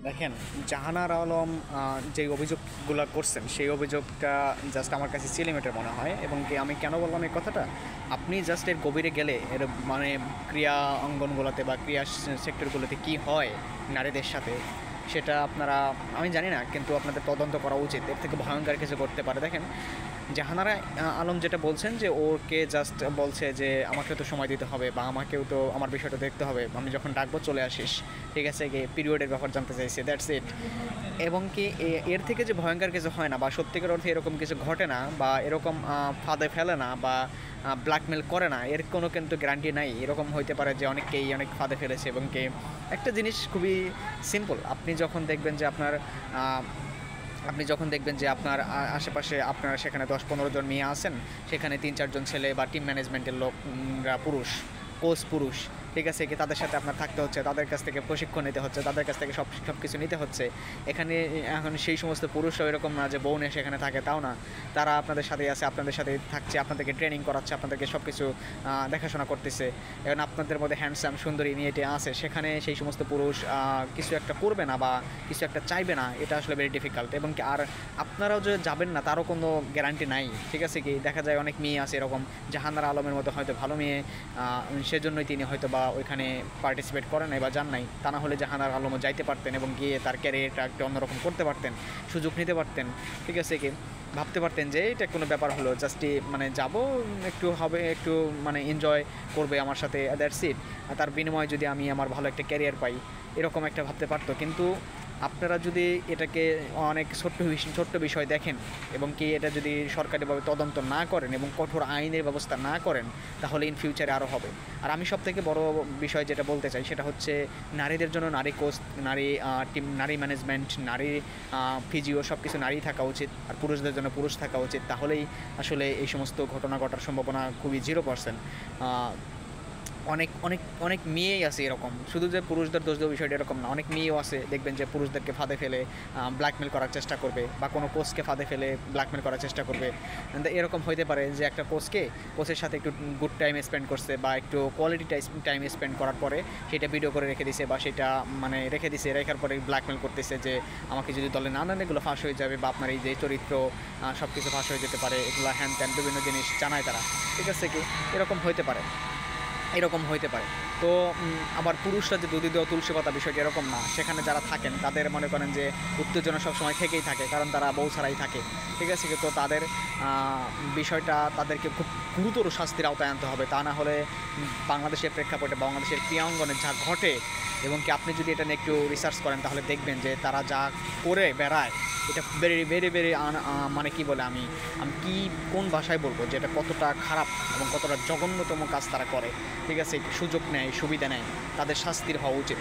দেখেন, জাহানার আলম যে অভিযোগগুলো করছেন সেই অভিযোগটা জাস্ট আমার কাছে সিলিমিটের মনে হয়। এবং কি আমি কেন বললাম এই কথাটা, আপনি জাস্ট এর গভীরে গেলে এর মানে ক্রিয়া অঙ্গনগুলোতে বা ক্রিয়া সেক্টরগুলোতে কি হয় নারীদের সাথে সেটা আপনারা, আমি জানি না, কিন্তু আপনাদের তদন্ত করা উচিত। এর থেকে ভয়ঙ্কর কিছু করতে পারে। দেখেন, জাহানারা আলম যেটা বলছেন যে ওকে জাস্ট বলছে যে আমাকে তো সময় দিতে হবে বা আমাকেও তো আমার বিষয়টা দেখতে হবে, আমি যখন ডাকবো চলে আসিস, ঠিক আছে, গিয়ে পিরিয়ডের ব্যাপার জানতে চাইছে, দ্যাটস ইট। এবং কি এর থেকে যে ভয়ঙ্কর কিছু হয় না বা সত্যিকার অর্থে এরকম কিছু ঘটে না বা এরকম ফাঁদে ফেলে না বা ব্ল্যাকমেল করে না, এর কোনো কিন্তু গ্যারান্টি নাই। এরকম হইতে পারে যে অনেককেই অনেক ফাঁদে ফেলেছে। এবং কি একটা জিনিস খুবই সিম্পল, আপনি যখন দেখবেন যে আপনার আশেপাশে আপনার সেখানে 10-15 জন মেয়ে আছেন, সেখানে 3-4 জন ছেলে বা টিম ম্যানেজমেন্টের লোকরা পুরুষ, কোচ পুরুষ, ঠিক আছে, কি তাদের সাথে আপনার থাকতে হচ্ছে, তাদের কাছ থেকে প্রশিক্ষণ নিতে হচ্ছে, তাদের কাছ থেকে সব কিছু নিতে হচ্ছে। এখানে এখন সেই সমস্ত পুরুষরাও এরকম না যে বউ নিয়ে সেখানে থাকে, তাও না, তারা আপনাদের সাথেই আছে, আপনাদের সাথেই থাকছে, আপনাদেরকে ট্রেনিং করাচ্ছে, আপনাদেরকে সব কিছু দেখাশোনা করতেছে। এখন আপনাদের মধ্যে হ্যান্ডসাম সুন্দরী মেয়েটি আছে, সেখানে সেই সমস্ত পুরুষ কিছু একটা করবে না বা কিছু একটা চাইবে না, এটা আসলে ভেরি ডিফিকাল্ট। এবং কি আর আপনারাও যে যাবেন না তারও কোনো গ্যারান্টি নাই, ঠিক আছে। কি দেখা যায় অনেক মেয়ে আছে এরকম, জাহানারা আলমের মতো হয়তো ভালো মেয়ে, সেজন্যই তিনি হয়তো বা ওইখানে পার্টিসিপেট করেন নাই বা যান নাই। তা না হলে জাহানার আলমও যাইতে পারতেন এবং গিয়ে তার ক্যারিয়ারটা একটু অন্যরকম করতে পারতেন, সুযোগ নিতে পারতেন, ঠিক আছে। কি ভাবতে পারতেন যে এটা কোনো ব্যাপার হলো, জাস্ট মানে যাব, একটু হবে, একটু মানে এনজয় করবে আমার সাথে, দ্যাটস ইট। তার বিনিময়ে যদি আমি আমার ভালো একটা ক্যারিয়ার পাই, এরকম একটা ভাবতে পারতো। কিন্তু আপনারা যদি এটাকে অনেক ছোট্ট বিষয় দেখেন এবং কি এটা যদি সরকারিভাবে তদন্ত না করেন এবং কঠোর আইনের ব্যবস্থা না করেন, তাহলে ইন ফিউচারে আরও হবে। আর আমি সবথেকে বড় বিষয় যেটা বলতে চাই সেটা হচ্ছে নারীদের জন্য নারী কোচ, নারী টিম, নারী ম্যানেজমেন্ট, নারী ফিজিও, সব কিছু নারী থাকা উচিত। আর পুরুষদের জন্য পুরুষ থাকা উচিত। তাহলেই আসলে এই সমস্ত ঘটনা ঘটার সম্ভাবনা খুবই 0%। অনেক অনেক অনেক মেয়েই আছে এরকম, শুধু যে পুরুষদের দোষ দেওয়া বিষয়টা এরকম না, অনেক মেয়েও আছে দেখবেন যে পুরুষদেরকে ফাঁদে ফেলে ব্ল্যাকমেল করার চেষ্টা করবে বা কোনো কোচকে ফাঁদে ফেলে ব্ল্যাকমেল করার চেষ্টা করবে। এরকম হইতে পারে যে একটা কোচের সাথে একটু গুড টাইম স্পেন্ড করছে বা একটু কোয়ালিটি টাইম স্পেন্ড করার পরে সেটা ভিডিও করে রেখে দিছে বা সেটা মানে রেখার পরে ব্ল্যাকমেল করতেছে যে আমাকে যদি দলে না নেন এগুলো ফাঁস হয়ে যাবে বা আপনার এই যে চরিত্র সব কিছু ফাঁস হয়ে যেতে পারে, এগুলো হ্যান ত্যান বিভিন্ন জিনিস জানায় তারা, ঠিক আছে। কি এরকম হইতে পারে, এরকম হইতে পারে। তো আবার পুরুষরা যে দুধে দেওয়া তুলসী পাতা, বিষয়টি এরকম না। সেখানে যারা থাকেন তাদের মনে করেন যে উত্তেজনা সবসময় থেকেই থাকে, কারণ তারা বউ ছাড়াই থাকে, ঠিক আছে। তো তাদের বিষয়টা তাদেরকে খুব গুরুতর শাস্তির আওতায় আনতে হবে। তা না হলে বাংলাদেশের প্রেক্ষাপটে বাংলাদেশের ক্রীড়াঙ্গনে যা ঘটে, এবং কি আপনি যদি এটা নিয়ে একটু রিসার্চ করেন তাহলে দেখবেন যে তারা যা করে বেড়ায়, এটা ভেরি ভেরি ভেরি মানে কি বলে, আমি কি কোন ভাষায় বলবো যে এটা কতটা খারাপ এবং কতটা জঘন্যতম কাজ তারা করে, ঠিক আছে। সুযোগ নেয়, সুবিধা নেয়, তাদের শাস্তির হওয়া উচিত।